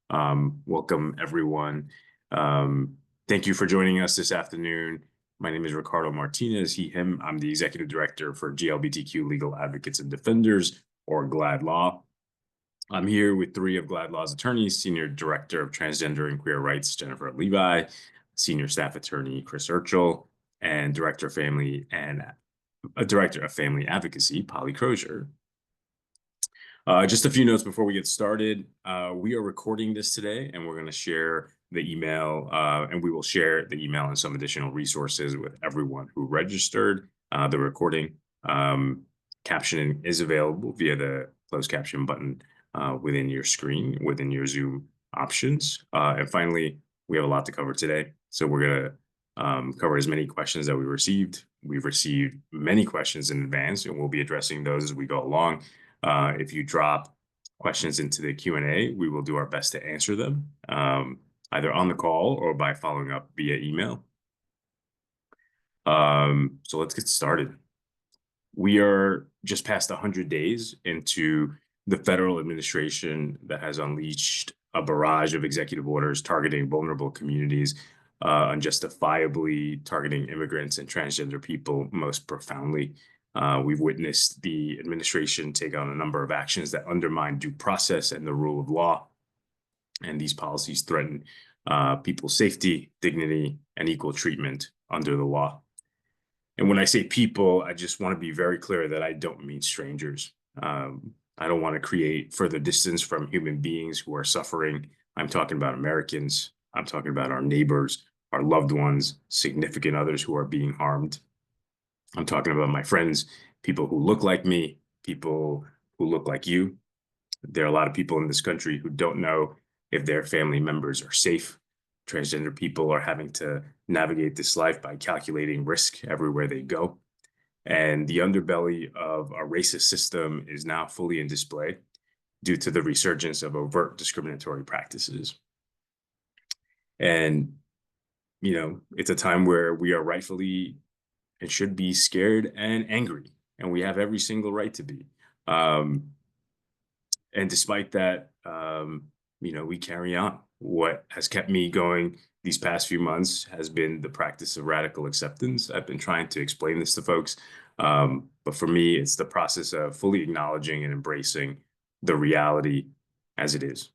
Welcome, everyone. Thank you for joining us this afternoon. My name is Ricardo Martinez, he, him. I'm the Executive Director for GLBTQ Legal Advocates and Defenders, or GLAD Law. I'm here with three of GLAD Law's attorneys: Senior Director of Transgender and Queer Rights, Jennifer Levi, Senior Staff Attorney, Chris Erchull, and Director of Family Advocacy, Polly Crozier. Just a few notes before we get started. We are recording this today, and we're going to share the email, and we will share the email and some additional resources with everyone who registered. The recording captioning is available via the closed caption button within your screen, within your Zoom options. And finally, we have a lot to cover today, so we're going to cover as many questions that we received. We've received many questions in advance, and we'll be addressing those as we go along. If you drop questions into the Q&A, we will do our best to answer them, either on the call or by following up via email. So let's get started. We are just past 100 days into the federal administration that has unleashed a barrage of executive orders targeting vulnerable communities, unjustifiably targeting immigrants and transgender people most profoundly. We've witnessed the administration take on a number of actions that undermine due process and the rule of law. And these policies threaten people's safety, dignity, and equal treatment under the law. And when I say people, I just want to be very clear that I don't mean strangers. I don't want to create further distance from human beings who are suffering. I'm talking about Americans. I'm talking about our neighbors, our loved ones, significant others who are being harmed. I'm talking about my friends, people who look like me, people who look like you. There are a lot of people in this country who don't know if their family members are safe. Transgender people are having to navigate this life by calculating risk everywhere they go. And the underbelly of our racist system is now fully in display due to the resurgence of overt discriminatory practices. And, you know, it's a time where we are rightfully and should be scared and angry, and we have every single right to be. And despite that, you know, we carry on. What has kept me going these past few months has been the practice of radical acceptance. I've been trying to explain this to folks, but for me, it's the process of fully acknowledging and embracing the reality as it is.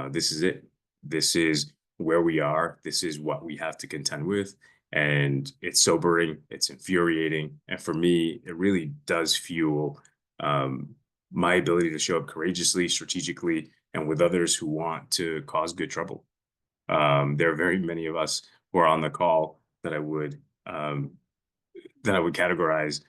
This is it. This is where we are. This is what we have to contend with. And it's sobering, it's infuriating. And for me, it really does fuel my ability to show up courageously, strategically, and with others who want to cause good trouble. There are very many of us who are on the call that I would categorize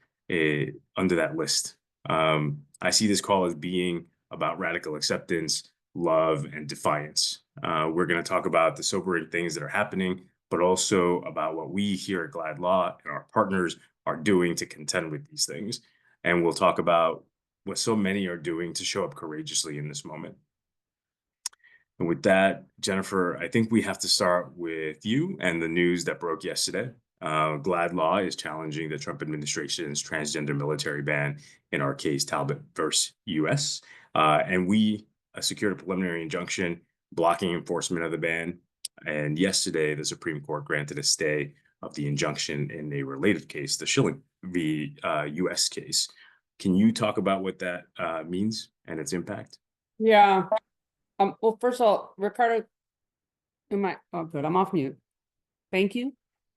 under that list. I see this call as being about radical acceptance, love, and defiance. We're going to talk about the sobering things that are happening, but also about what we here at GLAD Law and our partners are doing to contend with these things. And we'll talk about what so many are doing to show up courageously in this moment. And with that, Jennifer, I think we have to start with you and the news that broke yesterday. GLAD Law is challenging the Trump administration's transgender military ban, in our case, Talbot versus US. And we secured a preliminary injunction blocking enforcement of the ban. And yesterday, the Supreme Court granted a stay of the injunction in a related case, the Schilling v. U.S. case. Can you talk about what that means and its impact? Yeah. Well, first of all, Ricardo, oh, good. I'm off mute. Thank you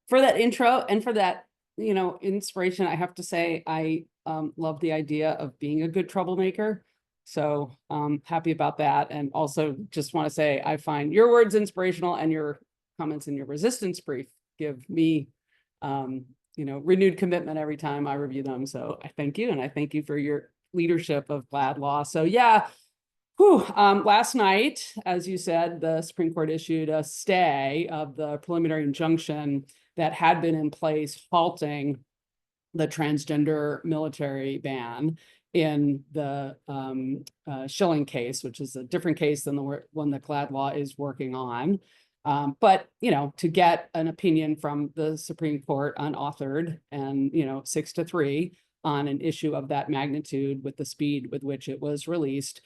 for that intro and for that, you know, inspiration. I have to say, I love the idea of being a good troublemaker. So happy about that. And also just want to say, I find your words inspirational, and your comments in your resistance brief give me, you know, renewed commitment every time I review them. So I thank you. And I thank you for your leadership of GLAD Law. So yeah, last night, as you said, the Supreme Court issued a stay of the preliminary injunction that had been in place, halting the transgender military ban in the Schilling case, which is a different case than the one that GLAD Law is working on. But, you know, to get an opinion from the Supreme Court unauthored and, you know, 6-3 on an issue of that magnitude with the speed with which it was released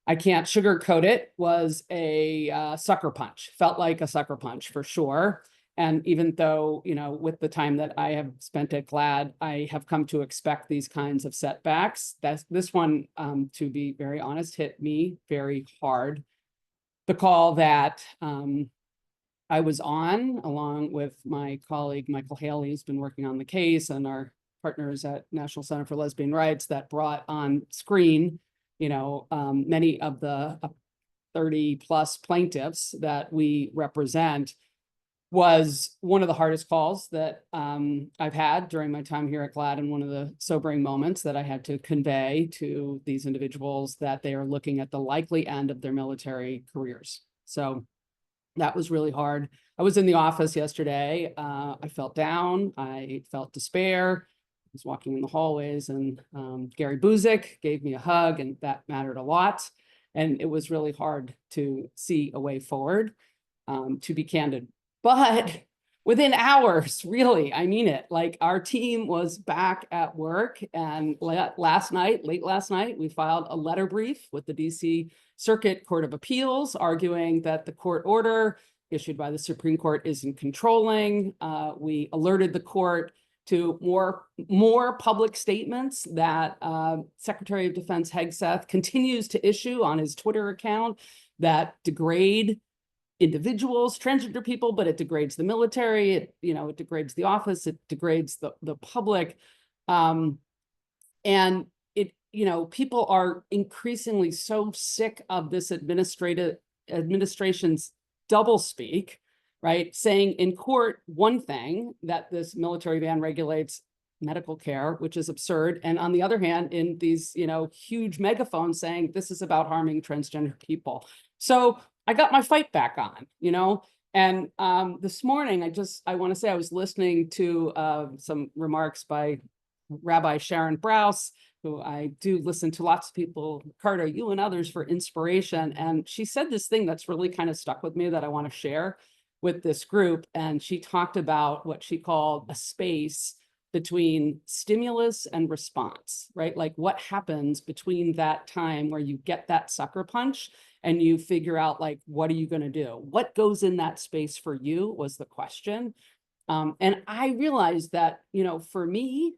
I can't sugarcoat it, was a sucker punch. Felt like a sucker punch for sure. And even though, you know, with the time that I have spent at GLAAD, I have come to expect these kinds of setbacks. This one, to be very honest, hit me very hard. The call that I was on, along with my colleague, Michael Haley, who's been working on the case, and our partners at National Center for Lesbian Rights, that brought on screen, you know, many of the 30 plus plaintiffs that we represent, was one of the hardest calls that I've had during my time here at GLAAD, and one of the sobering moments that I had to convey to these individuals that they are looking at the likely end of their military careers. So that was really hard. I was in the office yesterday. I felt down. I felt despair. I was walking in the hallways, and Gary Buzik gave me a hug, and that mattered a lot. And it was really hard to see a way forward, to be candid. But within hours, really, I mean it, like, our team was back at work, and late last night, we filed a letter brief with the DC Circuit Court of Appeals, arguing that the court order issued by the Supreme Court isn't controlling. We alerted the court to more public statements that Secretary of Defense Hegseth continues to issue on his Twitter account that degrade individuals, transgender people, but it degrades the military. It, you know, it degrades the office. It degrades the public. And it, you know, people are increasingly so sick of this administration's doublespeak, right? Saying in court one thing, that this military ban regulates medical care, which is absurd. And on the other hand, in these, you know, huge megaphones saying this is about harming transgender people. So I got my fight back on, you know, and this morning, I want to say I was listening to some remarks by Rabbi Sharon Brous, who I do listen to lots of people, Ricardo, you and others, for inspiration. And she said this thing that's really kind of stuck with me that I want to share with this group. And she talked about what she called a space between stimulus and response, right? Like, what happens between that time where you get that sucker punch and you figure out, like, what are you going to do? What goes in that space for you was the question. And I realized that, you know, for me,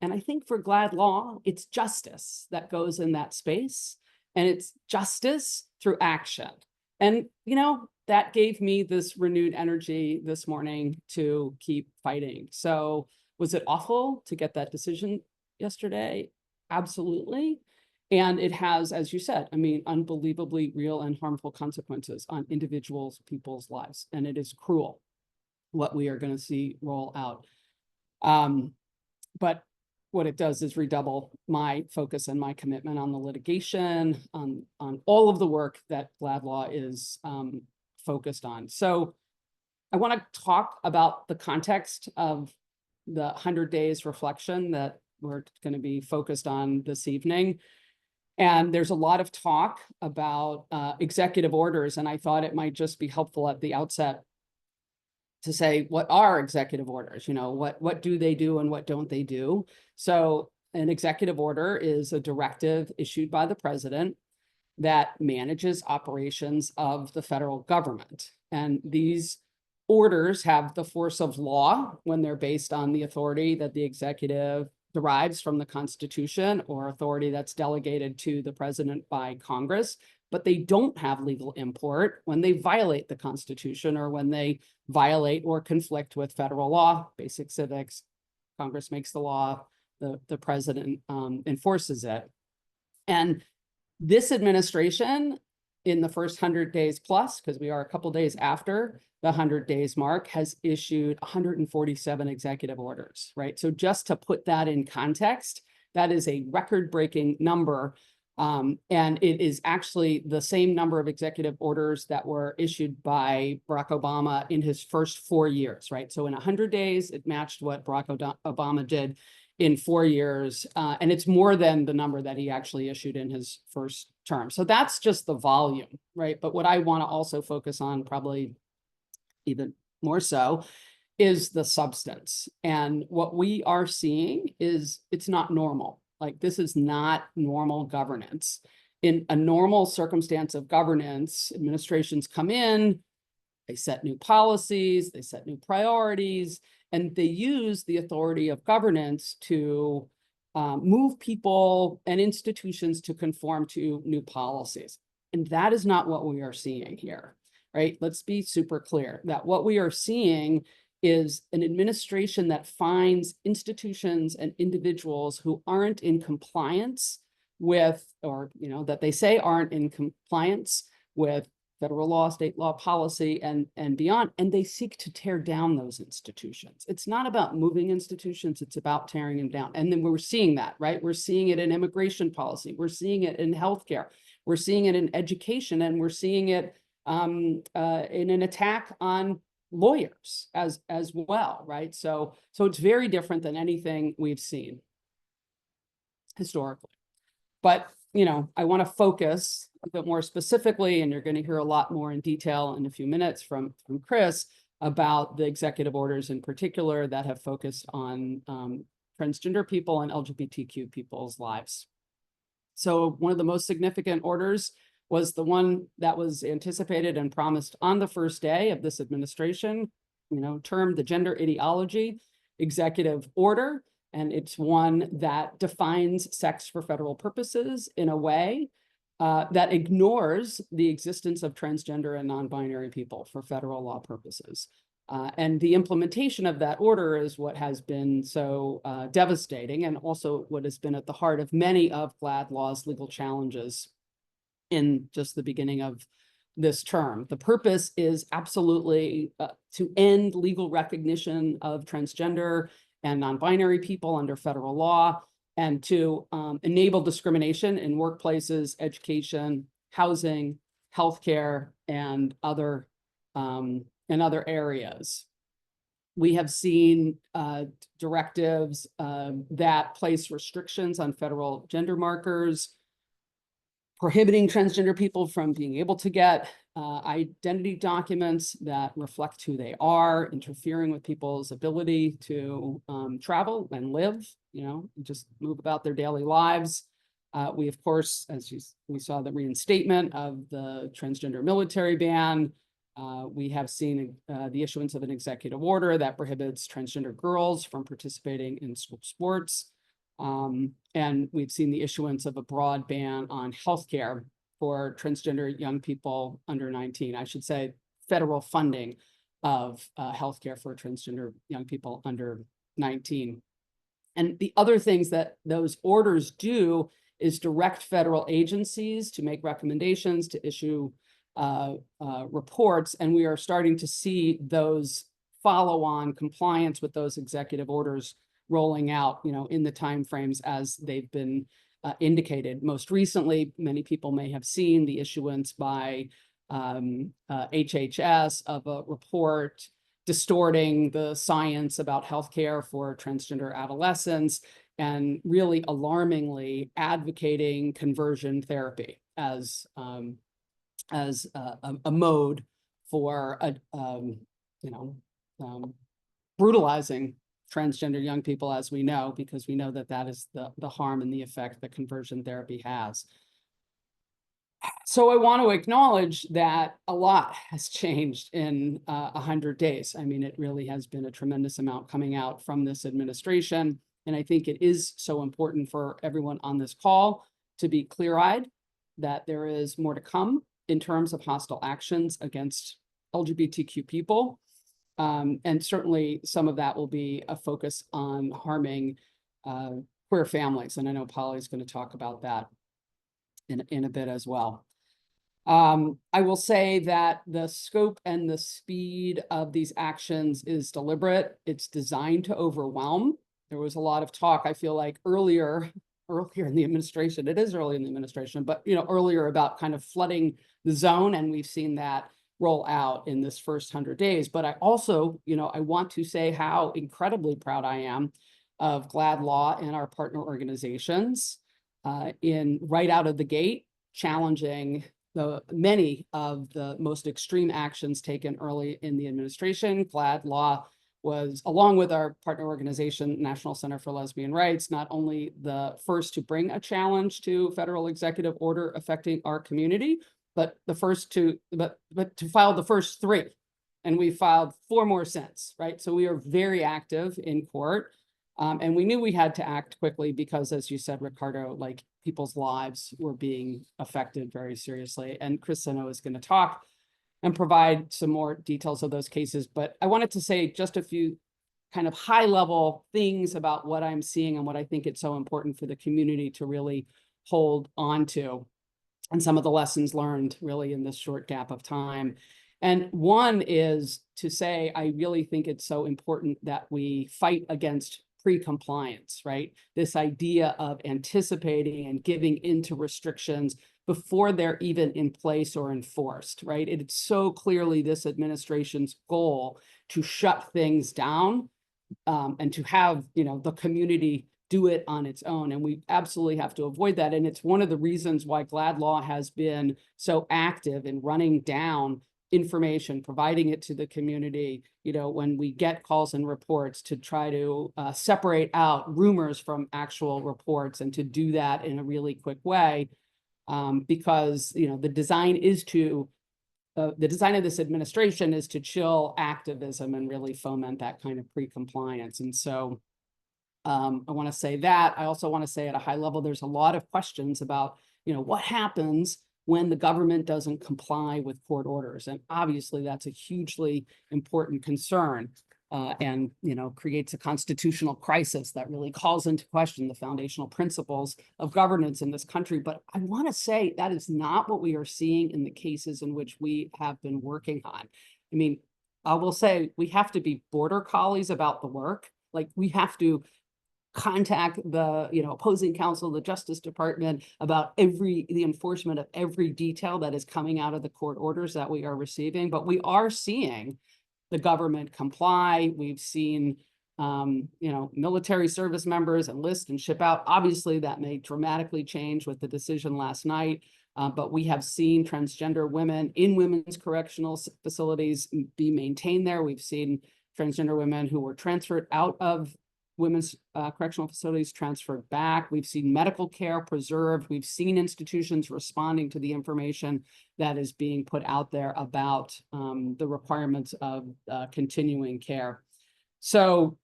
and I think for GLAAD Law, it's justice that goes in that space, and it's justice through action. And, you know, that gave me this renewed energy this morning to keep fighting. So was it awful to get that decision yesterday? Absolutely. And it has, as you said, I mean, unbelievably real and harmful consequences on individuals, people's lives. And it is cruel what we are going to see roll out. But what it does is redouble my focus and my commitment on the litigation, on all of the work that GLAAD Law is focused on. So I want to talk about the context of the 100 days reflection that we're going to be focused on this evening. And there's a lot of talk about executive orders, and I thought it might just be helpful at the outset to say, what are executive orders? You know, what do they do and what don't they do? So an executive order is a directive issued by the president that manages operations of the federal government. And these orders have the force of law when they're based on the authority that the executive derives from the Constitution, or authority that's delegated to the president by Congress, but they don't have legal import when they violate the Constitution, or when they violate or conflict with federal law, basic civics. Congress makes the law, the president enforces it. And this administration, in the first 100 days plus, because we are a couple days after the 100 days mark, has issued 147 executive orders, right? So just to put that in context, that is a record-breaking number. And it is actually the same number of executive orders that were issued by Barack Obama in his first 4 years, right? So in 100 days, it matched what Barack Obama did in 4 years. And it's more than the number that he actually issued in his first term. So that's just the volume, right? But what I want to also focus on, probably even more so, is the substance. And what we are seeing is, it's not normal. Like, this is not normal governance. in a normal circumstance of governance, administrations come in, they set new policies, they set new priorities, and they use the authority of governance to move people and institutions to conform to new policies. And that is not what we are seeing here, right? Let's be super clear that what we are seeing is an administration that finds institutions and individuals who aren't in compliance with, or, you know, that they say aren't in compliance with federal law, state law, policy, and beyond, and they seek to tear down those institutions. It's not about moving institutions, it's about tearing them down. And then we're seeing that, right? We're seeing it in immigration policy, we're seeing it in healthcare, we're seeing it in education, and we're seeing it in an attack on lawyers as well, right? So it's very different than anything we've seen historically. But, you know, I want to focus a bit more specifically, and you're going to hear a lot more in detail in a few minutes from Chris about the executive orders in particular that have focused on transgender people and LGBTQ people's lives. So one of the most significant orders was the one that was anticipated and promised on the first day of this administration, you know, termed the Gender Ideology Executive Order. And it's one that defines sex for federal purposes in a way that ignores the existence of transgender and non-binary people for federal law purposes. And the implementation of that order is what has been so devastating, and also what has been at the heart of many of GLAAD Law's legal challenges in just the beginning of this term. The purpose is absolutely to end legal recognition of transgender and non-binary people under federal law, and to enable discrimination in workplaces, education, housing, healthcare, and other areas. We have seen directives that place restrictions on federal gender markers, prohibiting transgender people from being able to get identity documents that reflect who they are, interfering with people's ability to travel and live, you know, just move about their daily lives. We, of course, we saw the reinstatement of the transgender military ban. We have seen the issuance of an executive order that prohibits transgender girls from participating in school sports. And we've seen the issuance of a broad ban on healthcare for transgender young people under 19. I should say federal funding of healthcare for transgender young people under 19. And the other things that those orders do is direct federal agencies to make recommendations, to issue reports, and we are starting to see those follow-on compliance with those executive orders rolling out, you know, in the timeframes as they've been indicated. Most recently, many people may have seen the issuance by HHS of a report distorting the science about healthcare for transgender adolescents, and really alarmingly advocating conversion therapy as a mode for brutalizing transgender young people, as we know, because we know that that is the harm and the effect that conversion therapy has. So I want to acknowledge that a lot has changed in 100 days. I mean, it really has been a tremendous amount coming out from this administration. And I think it is so important for everyone on this call to be clear-eyed that there is more to come in terms of hostile actions against LGBTQ people. And certainly some of that will be a focus on harming queer families. And I know Polly's going to talk about that in a bit as well. I will say that the scope and the speed of these actions is deliberate. It's designed to overwhelm. There was a lot of talk, I feel like, earlier in the administration. It is early in the administration, but earlier about kind of flooding the zone, and we've seen that roll out in this first 100 days. But I also, I want to say how incredibly proud I am of GLAAD Law and our partner organizations in right out of the gate challenging many of the most extreme actions taken early in the administration. GLAAD Law was, along with our partner organization, National Center for Lesbian Rights, not only the first to bring a challenge to federal executive order affecting our community, but the first to, but to file the first 3. And we filed 4 more since, right? So we are very active in court. And we knew we had to act quickly because, as you said, Ricardo, like, people's lives were being affected very seriously. And Chris, I know, is going to talk and provide some more details of those cases. But I wanted to say just a few kind of high level things about what I'm seeing and what I think it's so important for the community to really hold on to, and some of the lessons learned really in this short gap of time. And one is to say, I really think it's so important that we fight against pre-compliance, right? This idea of anticipating and giving into restrictions before they're even in place or enforced, right? It's so clearly this administration's goal to shut things down, and to have, the community do it on its own. And we absolutely have to avoid that. And it's one of the reasons why GLAAD Law has been so active in running down information, providing it to the community, when we get calls and reports, to try to separate out rumors from actual reports, and to do that in a really quick way. Because, the design is to, the design of this administration is to chill activism and really foment that kind of pre-compliance. And so I want to say that. I also want to say at a high level, there's a lot of questions about, what happens when the government doesn't comply with court orders. And obviously that's a hugely important concern, and, creates a constitutional crisis that really calls into question the foundational principles of governance in this country. But I want to say that is not what we are seeing in the cases in which we have been working on. I mean, I will say we have to be border collies about the work. Like, we have to contact the opposing counsel, the Justice Department, about the enforcement of every detail that is coming out of the court orders that we are receiving. But we are seeing the government comply. We've seen military service members enlist and ship out. Obviously that may dramatically change with the decision last night, but we have seen transgender women in women's correctional facilities be maintained there. We've seen transgender women who were transferred out of women's correctional facilities transferred back. We've seen medical care preserved. We've seen institutions responding to the information that is being put out there about the requirements of continuing care. So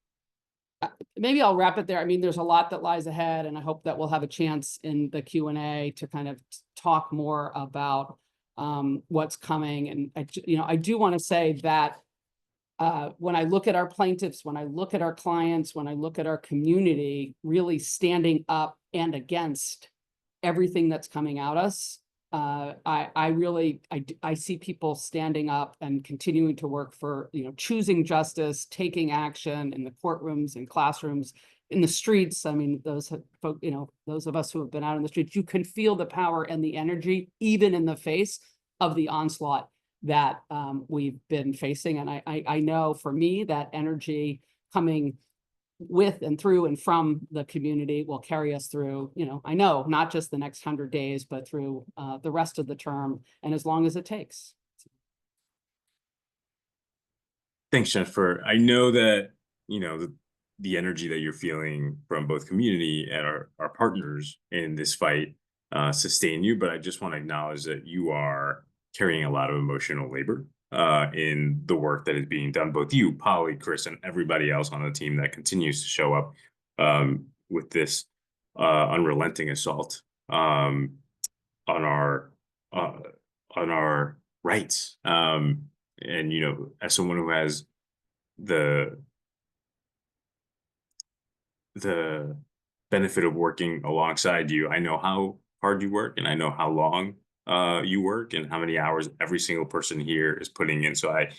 maybe I'll wrap it there. I mean, there's a lot that lies ahead, and I hope that we'll have a chance in the Q&A to kind of talk more about what's coming. And I do want to say that when I look at our plaintiffs, when I look at our clients, when I look at our community really standing up and against everything that's coming at us, I see people standing up and continuing to work for, choosing justice, taking action in the courtrooms and classrooms, in the streets. I mean, those of us who have been out in the streets, you can feel the power and the energy, even in the face of the onslaught that we've been facing. And I know for me, that energy coming with and through and from the community will carry us through, I know not just the next 100 days, but through the rest of the term, and as long as it takes. Thanks, Jennifer. I know that, the energy that you're feeling from both community and our partners in this fight sustain you, but I just want to acknowledge that you are carrying a lot of emotional labor in the work that is being done. Both you, Polly, Chris, and everybody else on the team that continues to show up with this unrelenting assault on our rights. And as someone who has the benefit of working alongside you, I know how hard you work, and I know how long you work, and how many hours every single person here is putting in. So I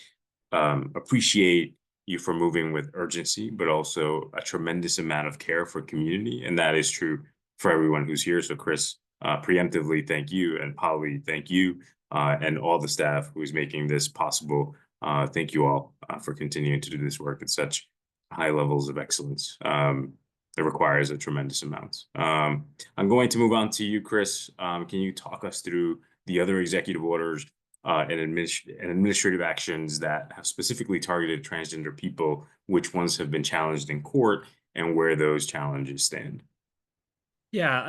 appreciate you for moving with urgency, but also a tremendous amount of care for community. And that is true for everyone who's here. So Chris, preemptively, thank you. And Polly, thank you. And all the staff who is making this possible. Thank you all for continuing to do this work at such high levels of excellence. It requires a tremendous amount. I'm going to move on to you, Chris. Can you talk us through the other executive orders and administrative actions that have specifically targeted transgender people, which ones have been challenged in court, and where those challenges stand. Yeah,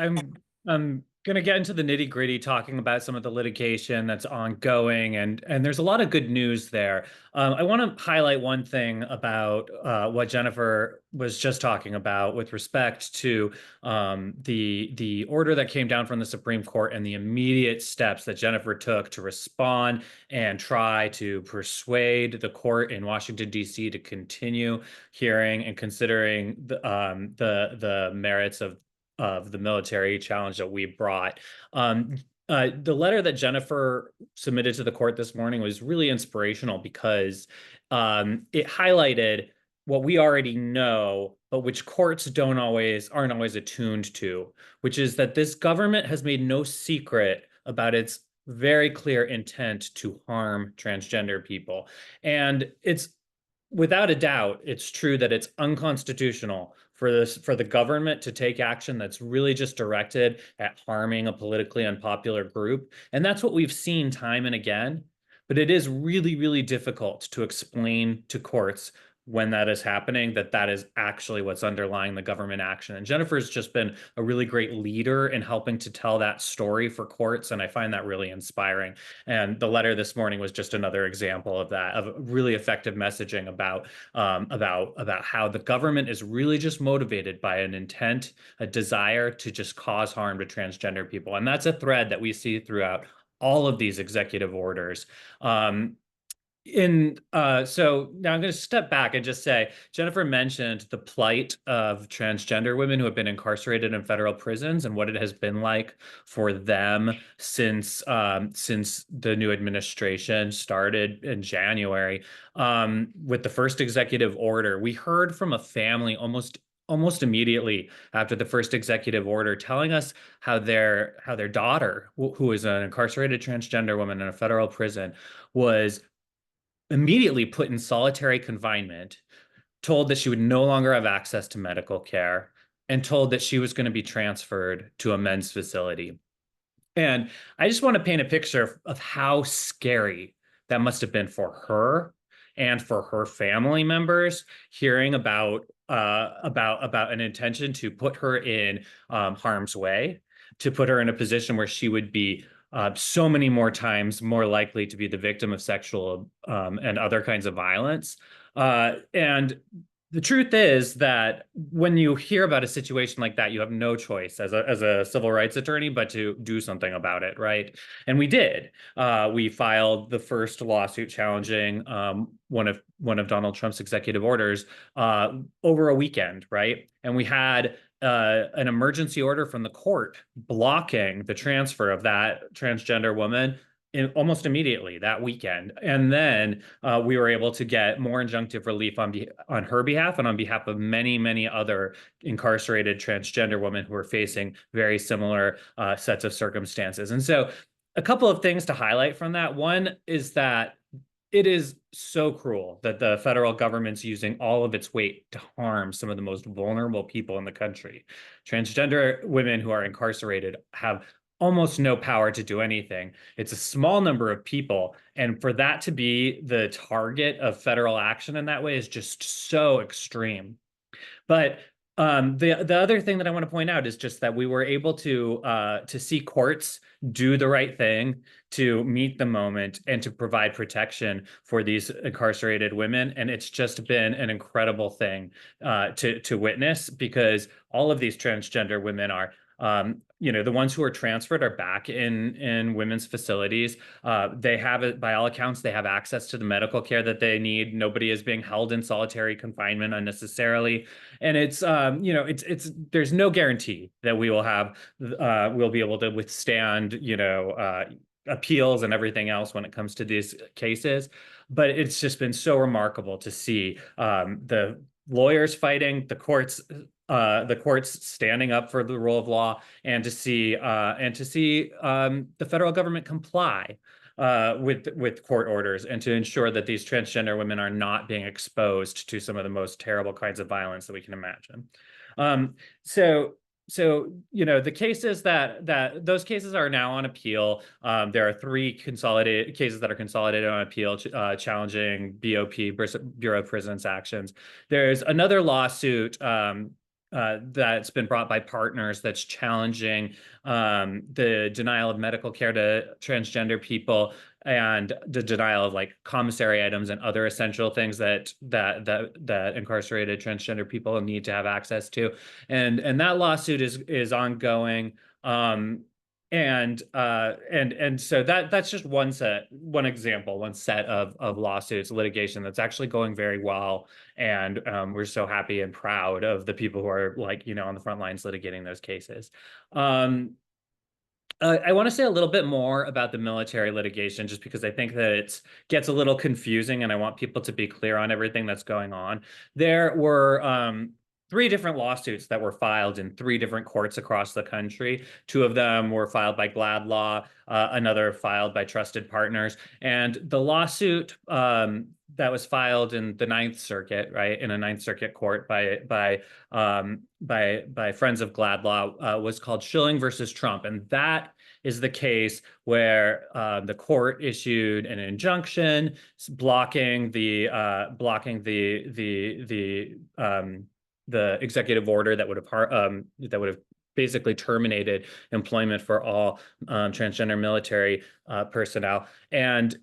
I'm gonna get into the nitty-gritty, talking about some of the litigation that's ongoing, and there's a lot of good news there. I want to highlight one thing about what Jennifer was just talking about with respect to the order that came down from the Supreme Court and the immediate steps that Jennifer took to respond and try to persuade the court in Washington, D.C. to continue hearing and considering the merits of the military challenge that we brought. The letter that Jennifer submitted to the court this morning was really inspirational because it highlighted what we already know, but which courts aren't always attuned to, which is that this government has made no secret about its very clear intent to harm transgender people. And it's without a doubt, it's true that it's unconstitutional for the government to take action that's really just directed at harming a politically unpopular group. And that's what we've seen time and again. But it is really, really difficult to explain to courts when that is happening, that is actually what's underlying the government action. And Jennifer's just been a really great leader in helping to tell that story for courts, and I find that really inspiring. And the letter this morning was just another example of that, of really effective messaging about how the government is really just motivated by an intent, a desire to just cause harm to transgender people. And that's a thread that we see throughout all of these executive orders. So now I'm going to step back and just say, Jennifer mentioned the plight of transgender women who have been incarcerated in federal prisons and what it has been like for them since the new administration started in January. With the first executive order, we heard from a family almost immediately after the first executive order, telling us how their daughter, who is an incarcerated transgender woman in a federal prison, was immediately put in solitary confinement, told that she would no longer have access to medical care, and told that she was going to be transferred to a men's facility. And I just want to paint a picture of how scary that must have been for her and for her family members, hearing about an intention to put her in harm's way, to put her in a position where she would be so many more times more likely to be the victim of sexual and other kinds of violence. And the truth is that when you hear about a situation like that, you have no choice as a civil rights attorney but to do something about it, right? And we did. We filed the first lawsuit challenging one of Donald Trump's executive orders over a weekend, right? And we had an emergency order from the court blocking the transfer of that transgender woman almost immediately that weekend. And then we were able to get more injunctive relief on her behalf and on behalf of many, many other incarcerated transgender women who are facing very similar sets of circumstances. And so a couple of things to highlight from that. One is that it is so cruel that the federal government's using all of its weight to harm some of the most vulnerable people in the country. Transgender women who are incarcerated have almost no power to do anything. It's a small number of people, and for that to be the target of federal action in that way is just so extreme. But the other thing that I want to point out is just that we were able to see courts do the right thing, to meet the moment, and to provide protection for these incarcerated women. And it's just been an incredible thing to witness, because all of these transgender women are the ones who are transferred are back in women's facilities. They have, by all accounts, they have access to the medical care that they need. Nobody is being held in solitary confinement unnecessarily. And it's there's no guarantee that we will have, we'll be able to withstand, appeals and everything else when it comes to these cases. But it's just been so remarkable to see the lawyers fighting, the courts standing up for the rule of law, and to see the federal government comply with court orders, and to ensure that these transgender women are not being exposed to some of the most terrible kinds of violence that we can imagine. So you know, the cases those cases are now on appeal. There are 3 consolidated cases that are consolidated on appeal, challenging BOP, Bureau of Prisons actions. There's another lawsuit that's been brought by partners that's challenging the denial of medical care to transgender people and the denial of like commissary items and other essential things that incarcerated transgender people need to have access to, and that lawsuit is ongoing. And so that's just one example, one set of lawsuits, litigation that's actually going very well, and we're so happy and proud of the people who are, like, you know, on the front lines litigating those cases. I want to say a little bit more about the military litigation, just because I think that it gets a little confusing, and I want people to be clear on everything that's going on. There were 3 different lawsuits that were filed in 3 different courts across the country. 2 of them were filed by GLBTQ, another filed by Trusted Partners. And the lawsuit that was filed in the Ninth Circuit, right, in a Ninth Circuit court by friends of GLBTQ, was called Schilling versus Trump, and that is the case where the court issued an injunction blocking the executive order that would have basically terminated employment for all transgender military personnel, and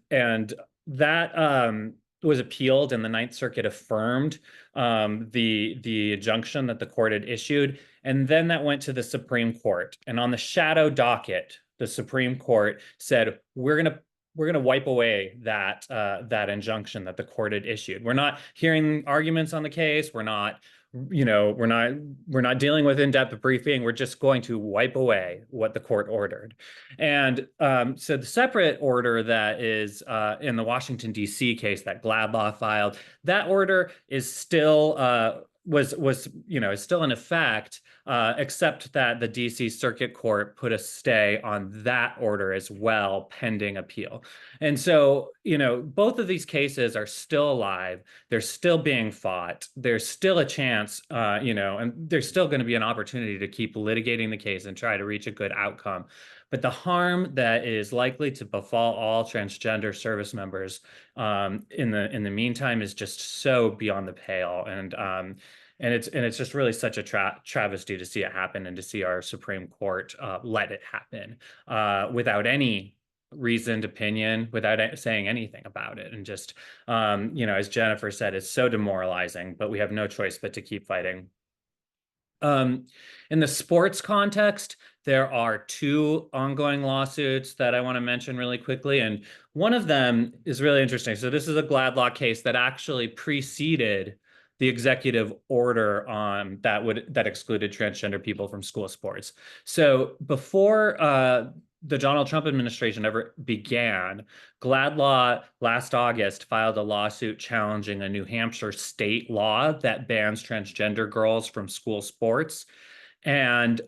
that was appealed, and the Ninth Circuit affirmed the injunction that the court had issued, and then that went to the Supreme Court. And on the shadow docket, the Supreme Court said, we're gonna wipe away that injunction that the court had issued. We're not hearing arguments on the case. We're not dealing with in-depth briefing. We're just going to wipe away what the court ordered. And so the separate order that is in the Washington, D.C. case that GLBTQ filed, that order is still is still in effect, except that the DC Circuit Court put a stay on that order as well, pending appeal. And so, you know, both of these cases are still alive. They're still being fought. There's still a chance, and there's still going to be an opportunity to keep litigating the case and try to reach a good outcome. But the harm that is likely to befall all transgender service members in the meantime is just so beyond the pale, and it's just really such a travesty to see it happen, and to see our Supreme Court let it happen without any reasoned opinion, without saying anything about it, and just as Jennifer said, it's so demoralizing. But we have no choice but to keep fighting. In the sports context, there are 2 ongoing lawsuits that I want to mention really quickly, and one of them is really interesting. So this is a GLBTQ case that actually preceded the executive order that excluded transgender people from school sports. So before the Donald Trump administration ever began, GLBTQ last August filed a lawsuit challenging a New Hampshire state law that bans transgender girls from school sports. And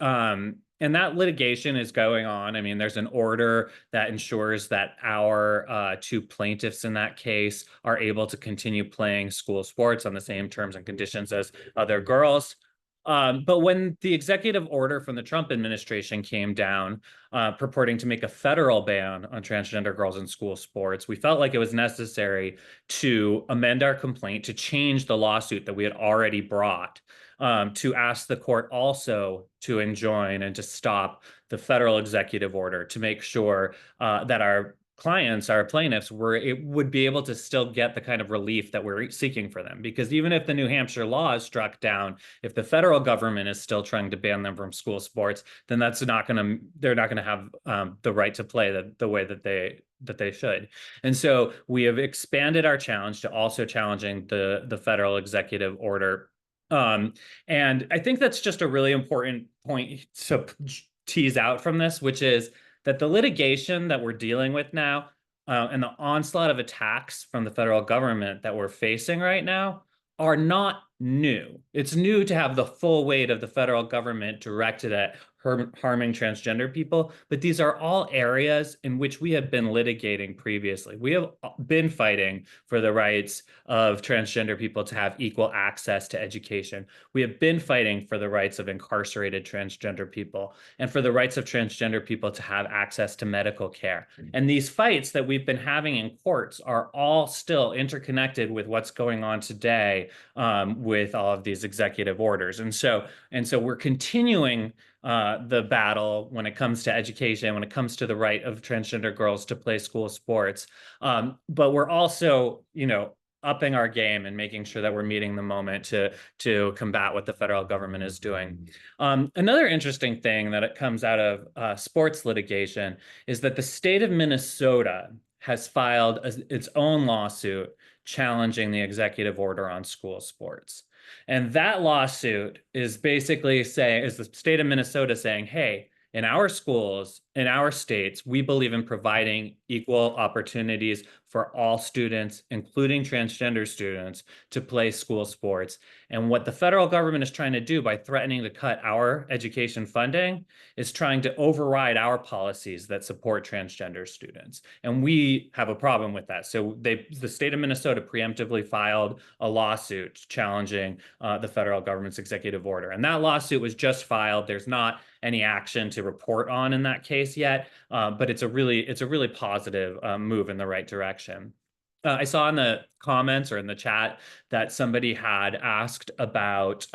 that litigation is going on. I mean, there's an order that ensures that our 2 plaintiffs in that case are able to continue playing school sports on the same terms and conditions as other girls. But when the executive order from the Trump administration came down, purporting to make a federal ban on transgender girls in school sports, we felt like it was necessary to amend our complaint, to change the lawsuit that we had already brought, to ask the court also to enjoin and to stop the federal executive order, to make sure that our clients, our plaintiffs, would be able to still get the kind of relief that we're seeking for them. Because even if the New Hampshire law is struck down, if the federal government is still trying to ban them from school sports, then they're not gonna have the right to play the way that they should. And so we have expanded our challenge to also challenging the federal executive order. And I think that's just a really important point to tease out from this, which is that the litigation that we're dealing with now, and the onslaught of attacks from the federal government that we're facing right now, are not new. It's new to have the full weight of the federal government directed at harming transgender people, but these are all areas in which we have been litigating previously. We have been fighting for the rights of transgender people to have equal access to education. We have been fighting for the rights of incarcerated transgender people and for the rights of transgender people to have access to medical care. And these fights that we've been having in courts are all still interconnected with what's going on today with all of these executive orders. And so we're continuing the battle when it comes to education, when it comes to the right of transgender girls to play school sports. But we're also, upping our game and making sure that we're meeting the moment to combat what the federal government is doing. Another interesting thing that it comes out of sports litigation is that the state of Minnesota has filed its own lawsuit challenging the executive order on school sports. And that lawsuit is basically is the state of Minnesota saying, hey, in our schools, in our states, we believe in providing equal opportunities for all students, including transgender students, to play school sports. And what the federal government is trying to do by threatening to cut our education funding is trying to override our policies that support transgender students. And we have a problem with that. So the state of Minnesota preemptively filed a lawsuit challenging the federal government's executive order. And that lawsuit was just filed. There's not any action to report on in that case yet, but it's a really positive move in the right direction. I saw in the comments or in the chat that somebody had asked about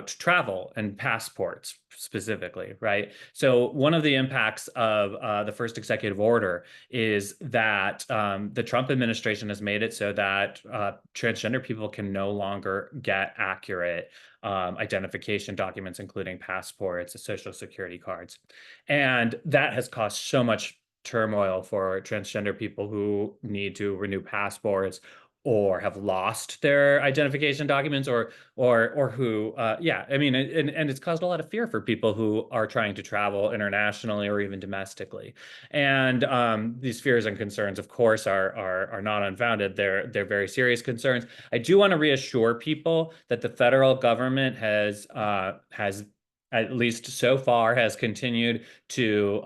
travel and passports specifically, right? So one of the impacts of the first executive order is that the Trump administration has made it so that transgender people can no longer get accurate identification documents, including passports, social security cards. And that has caused so much turmoil for transgender people who need to renew passports or have lost their identification documents or who, I mean, and it's caused a lot of fear for people who are trying to travel internationally or even domestically. And these fears and concerns, of course, are not unfounded. They're very serious concerns. I do want to reassure people that the federal government has at least so far has continued to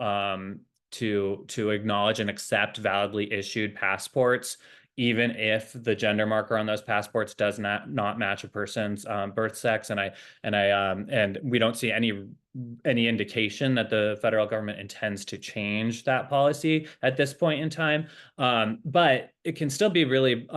acknowledge and accept validly issued passports, even if the gender marker on those passports does not match a person's birth sex. And we don't see any indication that the federal government intends to change that policy at this point in time. But it can still be really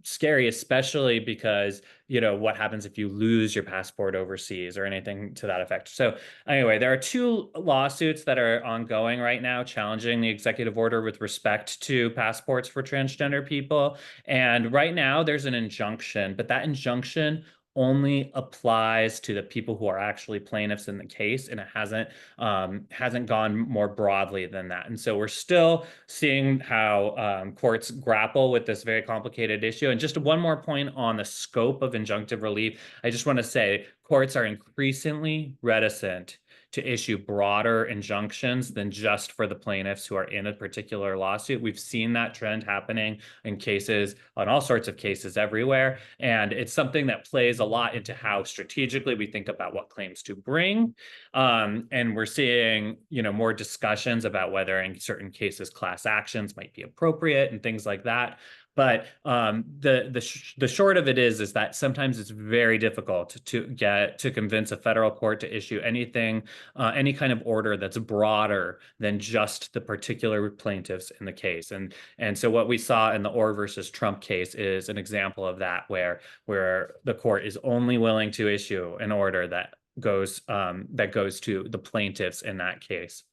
scary, especially because, what happens if you lose your passport overseas or anything to that effect. So anyway, there are two lawsuits that are ongoing right now challenging the executive order with respect to passports for transgender people. And right now there's an injunction, but that injunction only applies to the people who are actually plaintiffs in the case, and it hasn't gone more broadly than that. And so we're still seeing how courts grapple with this very complicated issue. And just one more point on the scope of injunctive relief, I just want to say courts are increasingly reticent to issue broader injunctions than just for the plaintiffs who are in a particular lawsuit. We've seen that trend happening in cases, on all sorts of cases everywhere. And it's something that plays a lot into how strategically we think about what claims to bring. And we're seeing, more discussions about whether in certain cases class actions might be appropriate and things like that. But the short of it is that sometimes it's very difficult to convince a federal court to issue anything, any kind of order that's broader than just the particular plaintiffs in the case. And so what we saw in the Orr versus Trump case is an example of that, where the court is only willing to issue an order that goes to the plaintiffs in that case.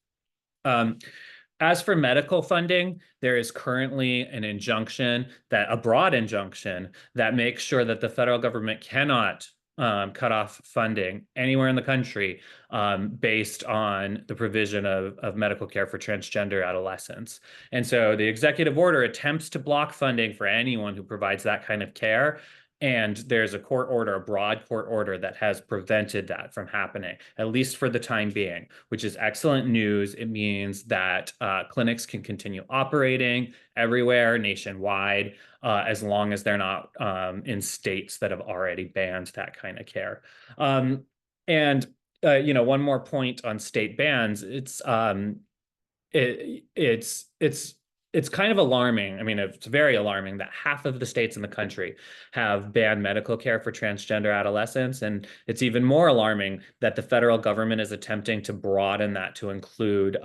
As for medical funding, there is currently an injunction, a broad injunction that makes sure that the federal government cannot cut off funding anywhere in the country based on the provision of medical care for transgender adolescents. And so the executive order attempts to block funding for anyone who provides that kind of care. And there's a broad court order that has prevented that from happening, at least for the time being, which is excellent news. It means that clinics can continue operating everywhere nationwide, as long as they're not in states that have already banned that kind of care. And one more point on state bans. It's kind of alarming. I mean, it's very alarming that half of the states in the country have banned medical care for transgender adolescents, and it's even more alarming that the federal government is attempting to broaden that to include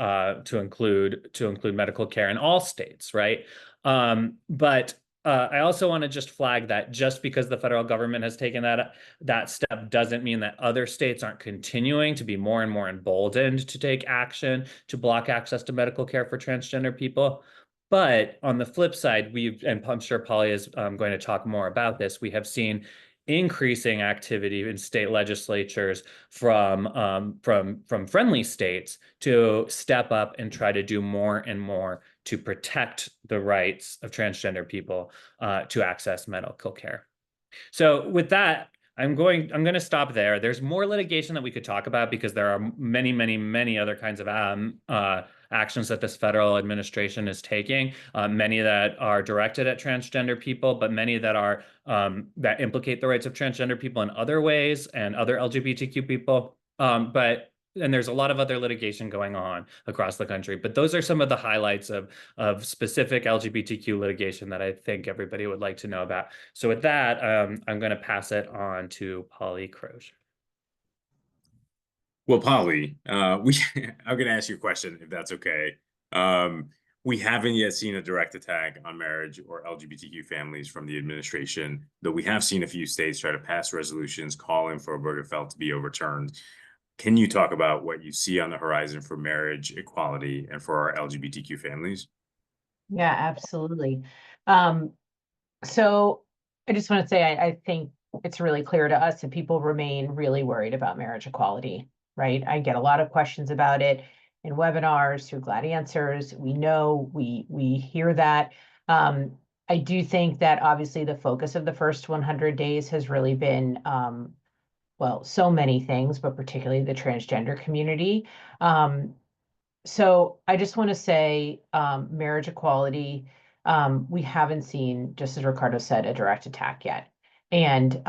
medical care in all states, right? But I also want to just flag that just because the federal government has taken that step doesn't mean that other states aren't continuing to be more and more emboldened to take action to block access to medical care for transgender people. But on the flip side, and I'm sure Polly is going to talk more about this, we have seen increasing activity in state legislatures from friendly states to step up and try to do more and more to protect the rights of transgender people to access medical care. So with that, I'm going to stop there. There's more litigation that we could talk about because there are many, many, many other kinds of actions that this federal administration is taking, many that are directed at transgender people, but many that are that implicate the rights of transgender people in other ways and other LGBTQ people. And there's a lot of other litigation going on across the country, but those are some of the highlights of specific LGBTQ litigation that I think everybody would like to know about. So with that, I'm going to pass it on to Polly Crozier. Well, Polly, I'm going to ask you a question, if that's okay. We haven't yet seen a direct attack on marriage or LGBTQ families from the administration, though we have seen a few states try to pass resolutions calling for Obergefell to be overturned. Can you talk about what you see on the horizon for marriage equality and for our LGBTQ families? Yeah, absolutely. So I just want to say, I think it's really clear to us that people remain really worried about marriage equality, right? I get a lot of questions about it in webinars through Glad Answers. We know, we hear that. I do think that obviously the focus of the first 100 days has really been, well, so many things, but particularly the transgender community. So I just want to say marriage equality, we haven't seen, just as Ricardo said, a direct attack yet. And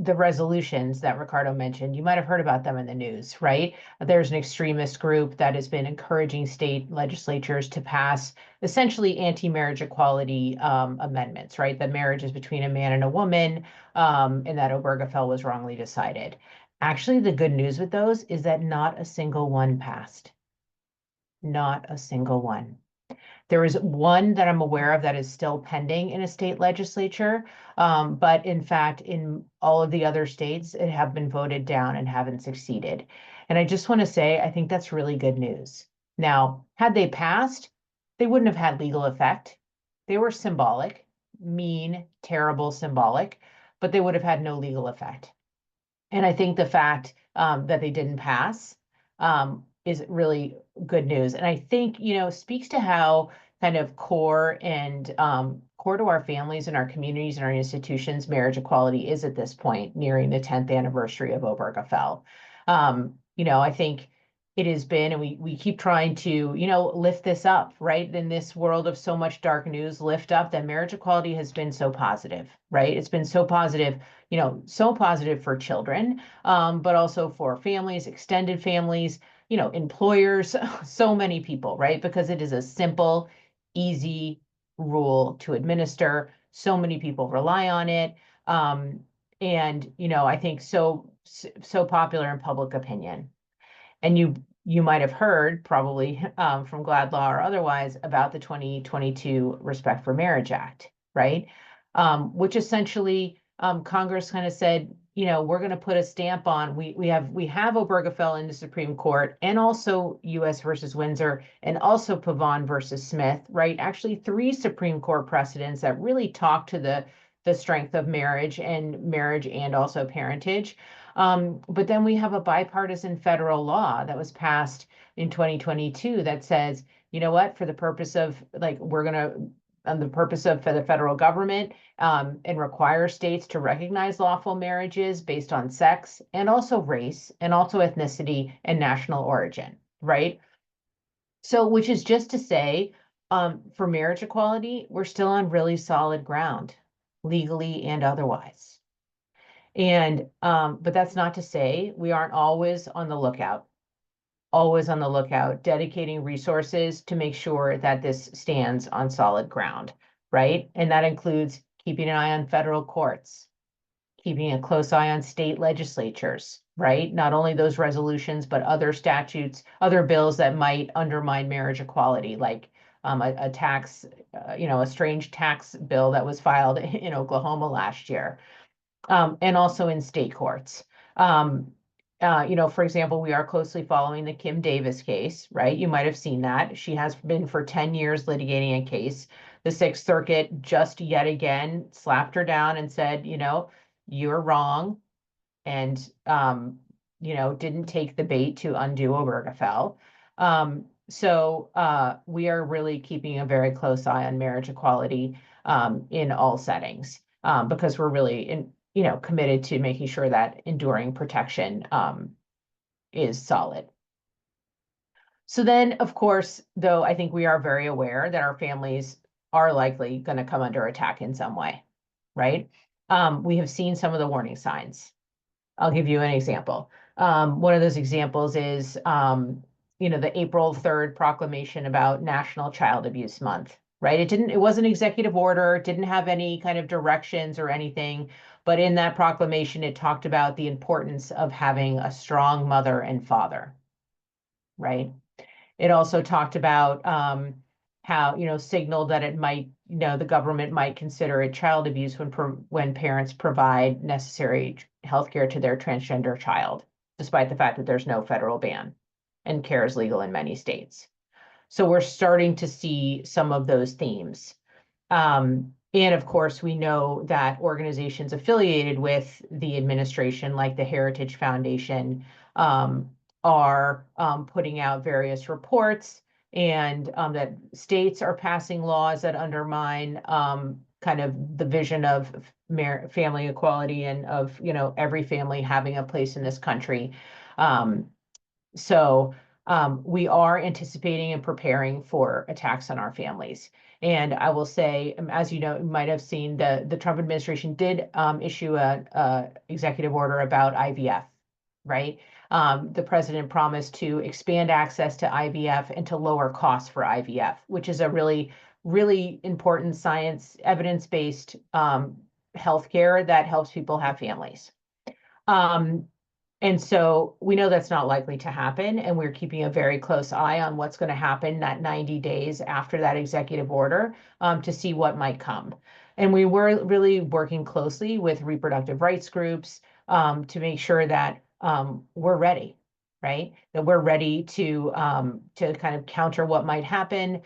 the resolutions that Ricardo mentioned, you might have heard about them in the news, right? There's an extremist group that has been encouraging state legislatures to pass essentially anti-marriage equality amendments, right? That marriage is between a man and a woman, and that Obergefell was wrongly decided. Actually, the good news with those is that not a single one passed. Not a single one. There is one that I'm aware of that is still pending in a state legislature, but in fact, in all of the other states, it have been voted down and haven't succeeded. And I just want to say, I think that's really good news. Now, had they passed, they wouldn't have had legal effect. They were symbolic, mean, terrible, symbolic, but they would have had no legal effect. And I think the fact that they didn't pass is really good news. And I think, speaks to how kind of core and core to our families and our communities and our institutions, marriage equality is at this point, nearing the 10th anniversary of Obergefell. I think it has been, and we keep trying to, lift this up, right? In this world of so much dark news, lift up that marriage equality has been so positive, right? It's been so positive, so positive for children, but also for families, extended families, employers, so many people, right? Because it is a simple, easy rule to administer. So many people rely on it. And, I think so popular in public opinion. And you might have heard probably from Glad Law or otherwise about the 2022 Respect for Marriage Act, right? Which essentially Congress kind of said, we're going to put a stamp on. We have Obergefell in the Supreme Court, and also U.S. versus Windsor, and also Pavon versus Smith, right? Actually, 3 Supreme Court precedents that really talk to the strength of marriage and also parentage. But then we have a bipartisan federal law that was passed in 2022 that says, you know what, for the purpose of for the federal government, and require states to recognize lawful marriages based on sex and also race and also ethnicity and national origin, right? So, which is just to say, for marriage equality, we're still on really solid ground, legally and otherwise. And, but that's not to say we aren't always on the lookout, dedicating resources to make sure that this stands on solid ground, right? And that includes keeping an eye on federal courts, keeping a close eye on state legislatures, right? Not only those resolutions, but other statutes, other bills that might undermine marriage equality, like a tax, a strange tax bill that was filed in Oklahoma last year, and also in state courts. For example, we are closely following the Kim Davis case, right? You might have seen that. She has been for 10 years litigating a case. The Sixth Circuit just yet again slapped her down and said, you're wrong, and didn't take the bait to undo Obergefell. So we are really keeping a very close eye on marriage equality in all settings, because we're really committed to making sure that enduring protection is solid. So then, of course, though, I think we are very aware that our families are likely going to come under attack in some way, right? We have seen some of the warning signs. I'll give you an example. One of those examples is, the April 3rd proclamation about National Child Abuse Month, right? It wasn't an executive order, it didn't have any kind of directions or anything, but in that proclamation, it talked about the importance of having a strong mother and father, right? It also talked about how, signaled that it might, the government might consider it child abuse when parents provide necessary healthcare to their transgender child, despite the fact that there's no federal ban and care is legal in many states. So we're starting to see some of those themes. And of course, we know that organizations affiliated with the administration, like the Heritage Foundation, are putting out various reports, and that states are passing laws that undermine kind of the vision of family equality and of every family having a place in this country. So we are anticipating and preparing for attacks on our families. And I will say, as you might have seen, the Trump administration did issue a executive order about IVF, right? The president promised to expand access to IVF and to lower costs for IVF, which is a really, really important science, evidence-based healthcare that helps people have families. And so we know that's not likely to happen, and we're keeping a very close eye on what's going to happen that 90 days after that executive order to see what might come. And we were really working closely with reproductive rights groups to make sure that we're ready, right? That we're ready to kind of counter what might happen.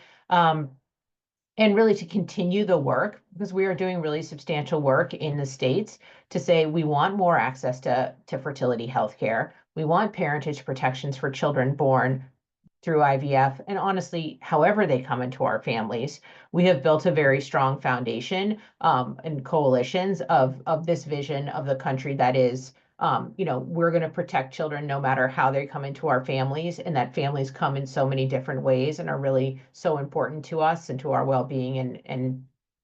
And really to continue the work, because we are doing really substantial work in the states to say we want more access to fertility health care. We want parentage protections for children born through IVF. And honestly, however they come into our families, we have built a very strong foundation and coalitions of this vision of the country that is, we're going to protect children no matter how they come into our families, and that families come in so many different ways and are really so important to us and to our well-being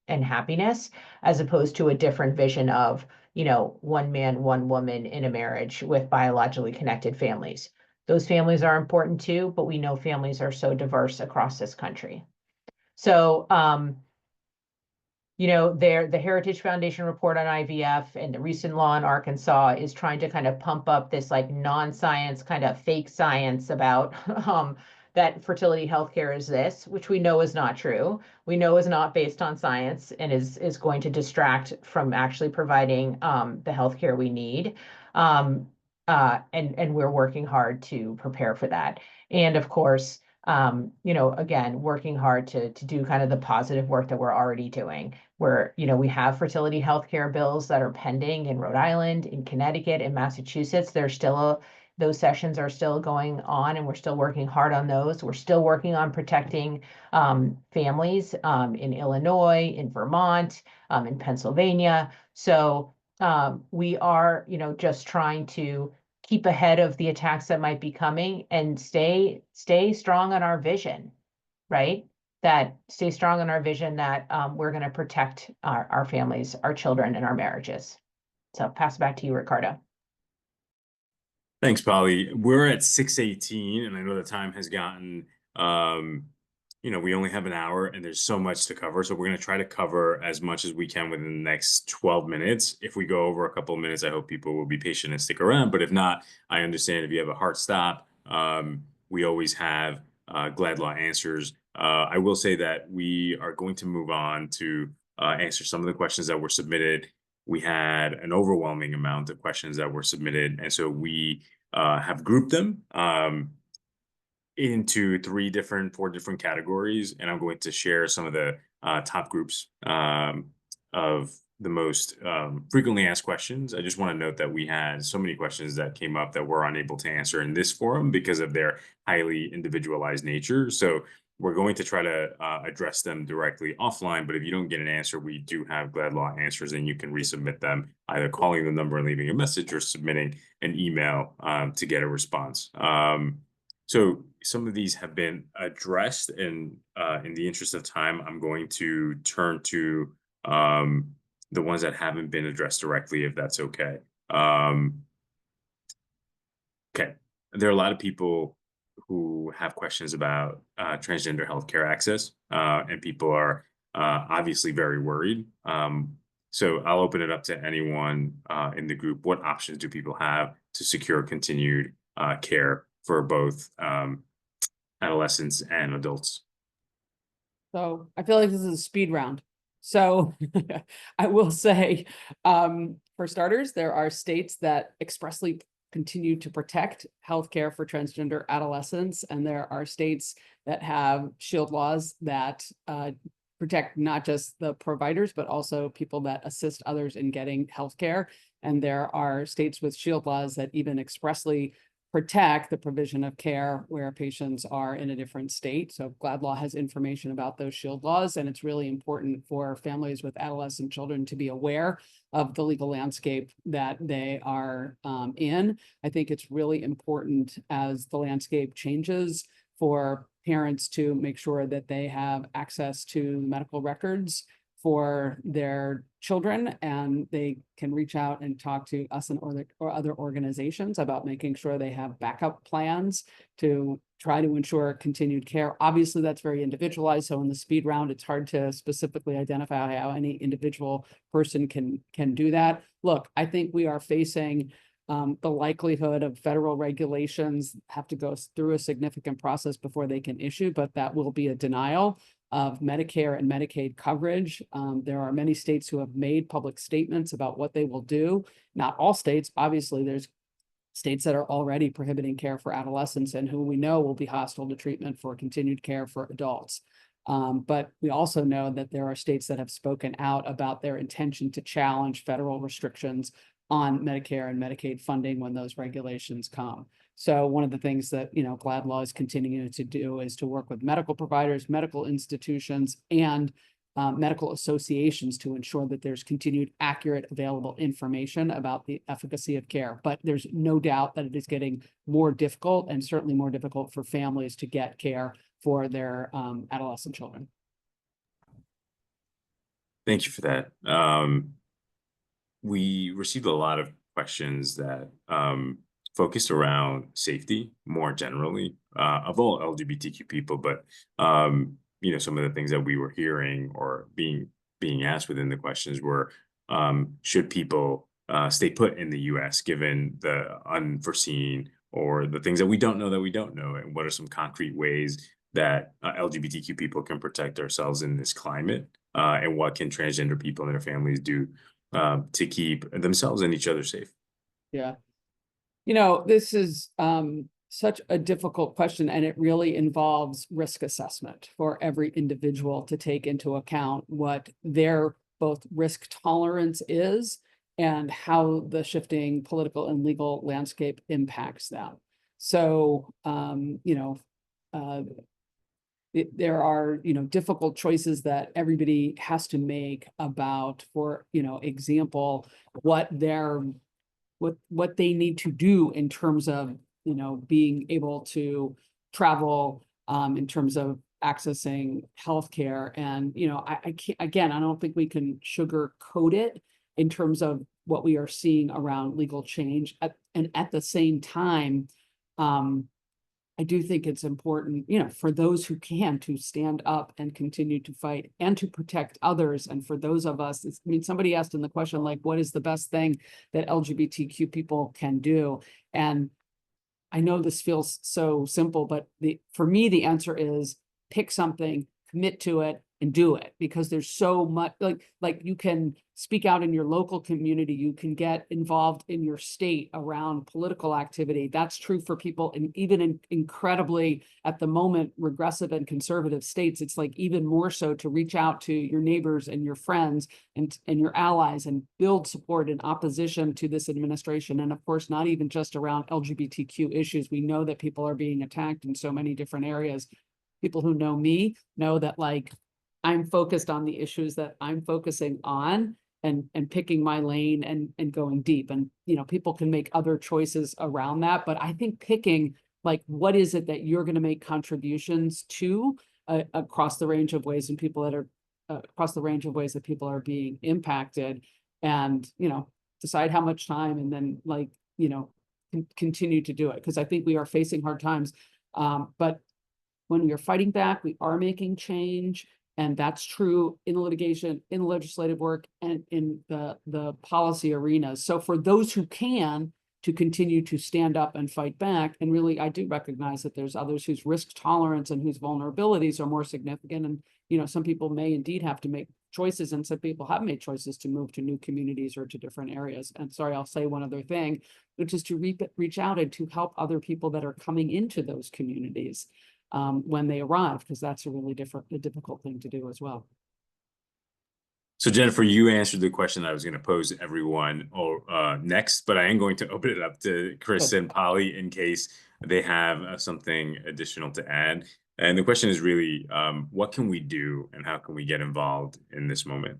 and happiness, as opposed to a different vision of, one man, one woman in a marriage with biologically connected families. Those families are important too, but we know families are so diverse across this country. So, the Heritage Foundation report on IVF and the recent law in Arkansas is trying to kind of pump up this like non-science kind of fake science about that fertility healthcare is this, which we know is not true. We know is not based on science and is going to distract from actually providing the healthcare we need. And we're working hard to prepare for that. And of course, again, working hard to do kind of the positive work that we're already doing, where, we have fertility healthcare bills that are pending in Rhode Island, in Connecticut, in Massachusetts. Those sessions are still going on, and we're still working hard on those. We're still working on protecting families in Illinois, in Vermont, in Pennsylvania. So we are, just trying to keep ahead of the attacks that might be coming and stay strong on our vision, right? Stay strong on our vision that we're going to protect our families, our children, and our marriages. So pass it back to you, Ricardo. Thanks, Polly. We're at 6:18, and I know the time has gotten, we only have an hour and there's so much to cover. So we're going to try to cover as much as we can within the next 12 minutes. If we go over a couple of minutes, I hope people will be patient and stick around. But if not, I understand if you have a hard stop. We always have Glad Law Answers. I will say that we are going to move on to answer some of the questions that were submitted. We had an overwhelming amount of questions that were submitted, and so we have grouped them into four different categories, and I'm going to share some of the top groups of the most frequently asked questions. I just want to note that we had so many questions that came up that we're unable to answer in this forum because of their highly individualized nature. So we're going to try to address them directly offline, but if you don't get an answer, we do have Glad Law Answers, and you can resubmit them, either calling the number and leaving a message or submitting an email to get a response. So some of these have been addressed, and in the interest of time, I'm going to turn to the ones that haven't been addressed directly, if that's okay. Okay, there are a lot of people who have questions about transgender healthcare access, and people are obviously very worried. So I'll open it up to anyone in the group. What options do people have to secure continued care for both adolescents and adults? So I feel like this is a speed round. So I will say, for starters, there are states that expressly continue to protect healthcare for transgender adolescents, and there are states that have shield laws that protect not just the providers, but also people that assist others in getting healthcare. And there are states with shield laws that even expressly protect the provision of care where patients are in a different state. So Glad Law has information about those shield laws, and it's really important for families with adolescent children to be aware of the legal landscape that they are in. I think it's really important as the landscape changes for parents to make sure that they have access to medical records for their children, and they can reach out and talk to us and or other organizations about making sure they have backup plans to try to ensure continued care. Obviously, that's very individualized. So in the speed round, it's hard to specifically identify how any individual person can do that. Look, I think we are facing the likelihood of federal regulations have to go through a significant process before they can issue, but that will be a denial of Medicare and Medicaid coverage. There are many states who have made public statements about what they will do. Not all states, obviously, there's states that are already prohibiting care for adolescents and who we know will be hostile to treatment for continued care for adults. But we also know that there are states that have spoken out about their intention to challenge federal restrictions on Medicare and Medicaid funding when those regulations come. So one of the things that, Glad Law is continuing to do is to work with medical providers, medical institutions, and medical associations to ensure that there's continued accurate, available information about the efficacy of care. But there's no doubt that it is getting more difficult, and certainly more difficult for families to get care for their adolescent children. Thank you for that. We received a lot of questions that focused around safety more generally of all LGBTQ people, but some of the things that we were hearing or being asked within the questions were, should people stay put in the U.S. given the unforeseen or the things that we don't know, and what are some concrete ways that LGBTQ people can protect ourselves in this climate, and what can transgender people and their families do to keep themselves and each other safe? Yeah. This is such a difficult question, and it really involves risk assessment for every individual to take into account what their both risk tolerance is and how the shifting political and legal landscape impacts them. So, there are, difficult choices that everybody has to make about, for, example, what they need to do in terms of, being able to travel, in terms of accessing healthcare. And, I can't, again, I don't think we can sugarcoat it in terms of what we are seeing around legal change. And at the same time, I do think it's important, you know, for those who can, to stand up and continue to fight and to protect others. And for those of us, I mean, somebody asked in the question, like, what is the best thing that LGBTQ people can do? And I know this feels so simple, but for me, the answer is pick something, commit to it, and do it, because there's so much, like you can speak out in your local community, you can get involved in your state around political activity. That's true for people, and even in incredibly, at the moment, regressive and conservative states, it's like even more so to reach out to your neighbors and your friends and your allies and build support in opposition to this administration. And of course, not even just around LGBTQ issues. We know that people are being attacked in so many different areas. People who know me know that, like, I'm focused on the issues that I'm focusing on and picking my lane and going deep. And, you know, people can make other choices around that, but I think picking, like, what is it that you're going to make contributions to across the range of ways, and people that are across the range of ways that people are being impacted, and, you know, decide how much time, and then, like, you know, continue to do it. Because I think we are facing hard times, but when we are fighting back, we are making change. And that's true in litigation, in legislative work, and in the policy arenas. So for those who can, to continue to stand up and fight back, and really, I do recognize that there's others whose risk tolerance and whose vulnerabilities are more significant. And, you know, some people may indeed have to make choices, and some people have made choices to move to new communities or to different areas. And sorry, I'll say one other thing, which is to reach out and to help other people that are coming into those communities when they arrive, because that's a really difficult thing to do as well. So Jennifer, you answered the question I was going to pose to everyone next, but I am going to open it up to Chris and Polly in case they have something additional to add. And the question is really, what can we do and how can we get involved in this moment?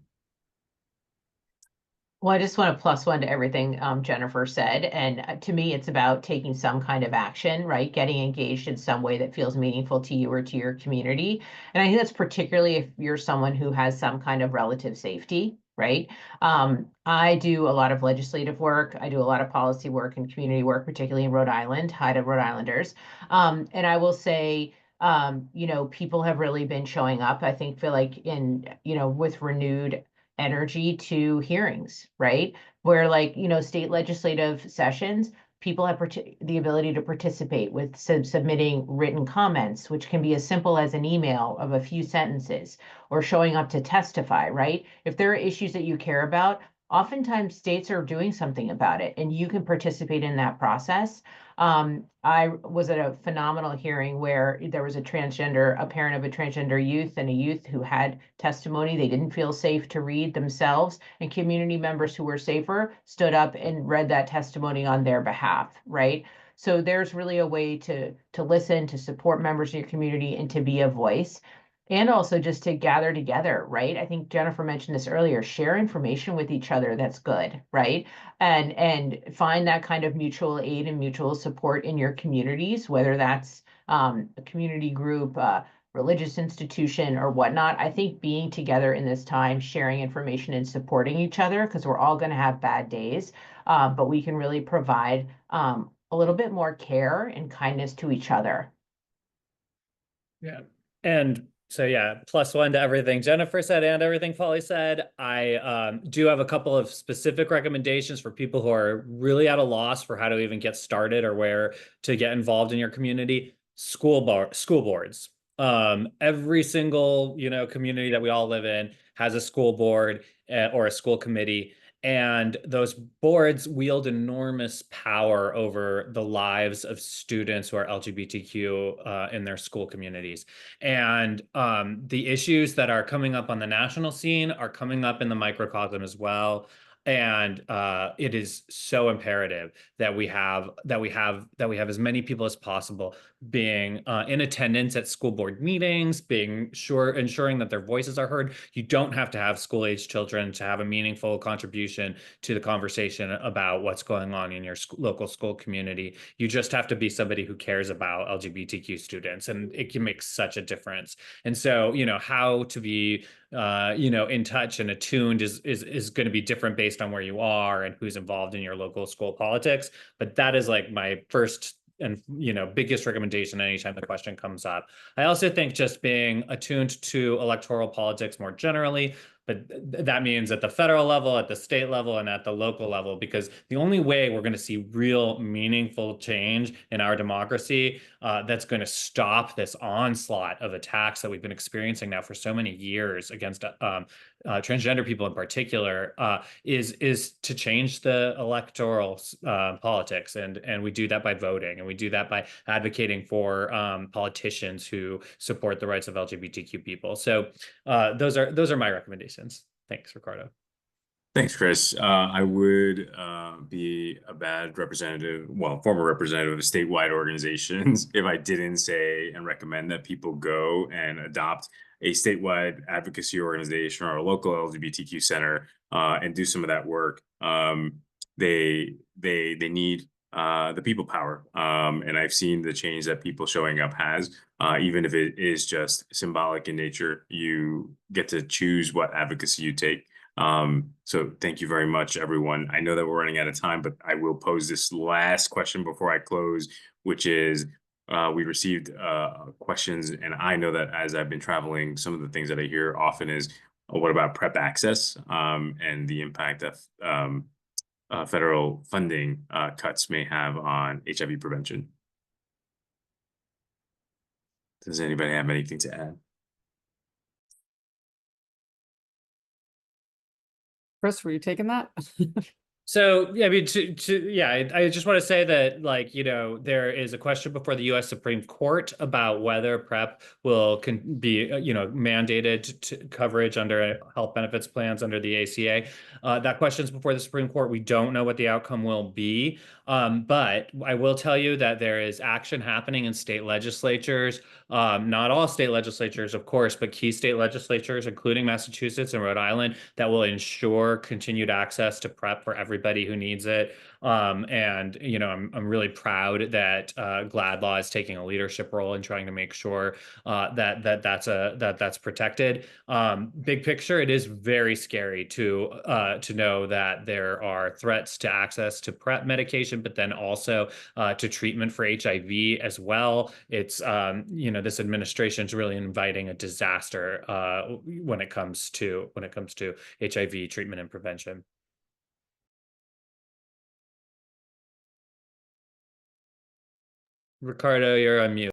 Well, I just want to plus one to everything Jennifer said. And to me, it's about taking some kind of action, right? Getting engaged in some way that feels meaningful to you or to your community. And I think that's particularly if you're someone who has some kind of relative safety, right? I do a lot of legislative work. I do a lot of policy work and community work, particularly in Rhode Island. Hi to Rhode Islanders. And I will say, you know, people have really been showing up, I think, feel like with renewed energy to hearings, right? Where, like, you know, state legislative sessions, people have the ability to participate with submitting written comments, which can be as simple as an email of a few sentences, or showing up to testify, right? If there are issues that you care about, oftentimes states are doing something about it, and you can participate in that process. I was at a phenomenal hearing where there was a parent of a transgender youth, and a youth who had testimony they didn't feel safe to read themselves, and community members who were safer stood up and read that testimony on their behalf, right? So there's really a way to listen, to support members of your community, and to be a voice. And also just to gather together, right? I think Jennifer mentioned this earlier, share information with each other that's good, right? And find that kind of mutual aid and mutual support in your communities, whether that's a community group, religious institution, or whatnot. I think being together in this time, sharing information and supporting each other, because we're all going to have bad days, but we can really provide a little bit more care and kindness to each other. Yeah. And so, yeah, plus one to everything Jennifer said and everything Polly said. I do have a couple of specific recommendations for people who are really at a loss for how to even get started or where to get involved in your community. School boards. Every single, you know, community that we all live in has a school board or a school committee. And those boards wield enormous power over the lives of students who are LGBTQ in their school communities. And the issues that are coming up on the national scene are coming up in the microcosm as well. And it is so imperative that we have as many people as possible being in attendance at school board meetings, ensuring that their voices are heard. You don't have to have school-age children to have a meaningful contribution to the conversation about what's going on in your local school community. You just have to be somebody who cares about LGBTQ students, and it can make such a difference. And so, you know, how to be in touch and attuned is going to be different based on where you are and who's involved in your local school politics. But that is like my first and biggest recommendation anytime the question comes up. I also think just being attuned to electoral politics more generally, but that means at the federal level, at the state level, and at the local level, because the only way we're going to see real meaningful change in our democracy that's going to stop this onslaught of attacks that we've been experiencing now for so many years against transgender people in particular is to change the electoral politics, and we do that by voting, and we do that by advocating for politicians who support the rights of LGBTQ people. So those are my recommendations. Thanks, Ricardo. Thanks, Chris. I would be a bad representative, well, former representative of statewide organizations if I didn't say and recommend that people go and adopt a statewide advocacy organization or a local LGBTQ center and do some of that work. They need the people power, and I've seen the change that people showing up has. Even if it is just symbolic in nature, you get to choose what advocacy you take. So thank you very much, everyone. I know that we're running out of time, but I will pose this last question before I close, which is, we received questions, and I know that as I've been traveling, some of the things that I hear often is, what about PrEP access and the impact that federal funding cuts may have on HIV prevention? Does anybody have anything to add? Chris, were you taking that? So, yeah, I mean, I just want to say that, like, there is a question before the U.S. Supreme Court about whether PrEP will be, mandated to coverage under health benefits plans under the ACA. That question's before the Supreme Court. We don't know what the outcome will be. But I will tell you that there is action happening in state legislatures, not all state legislatures, of course, but key state legislatures, including Massachusetts and Rhode Island, that will ensure continued access to PrEP for everybody who needs it. And I'm really proud that GLAD Law is taking a leadership role in trying to make sure that's protected. Big picture, it is very scary to know that there are threats to access to PrEP medication, but then also to treatment for HIV as well. It's this administration is really inviting a disaster when it comes to HIV treatment and prevention. Ricardo, you're on mute.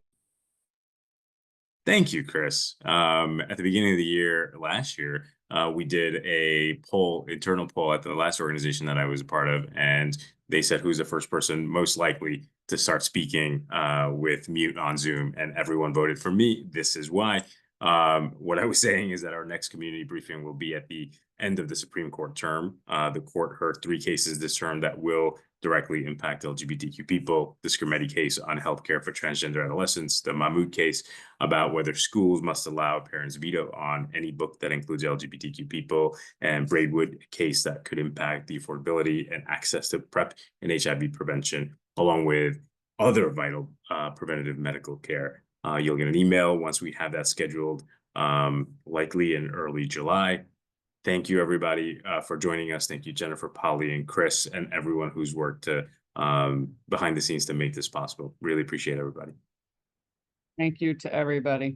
Thank you, Chris. At the beginning of the year, last year, we did a internal poll at the last organization that I was a part of, and they said who's the first person most likely to start speaking with mute on Zoom, and everyone voted for me. This is why. What I was saying is that our next community briefing will be at the end of the Supreme Court term. The court heard 3 cases this term that will directly impact LGBTQ people: the Scrimeti case on healthcare for transgender adolescents, the Mahmoud case about whether schools must allow parents' veto on any book that includes LGBTQ people, and Braidwood case that could impact the affordability and access to PrEP and HIV prevention, along with other vital preventative medical care. You'll get an email once we have that scheduled, likely in early July. Thank you, everybody, for joining us. Thank you, Jennifer, Polly, and Chris, and everyone who's worked behind the scenes to make this possible. Really appreciate everybody. Thank you to everybody.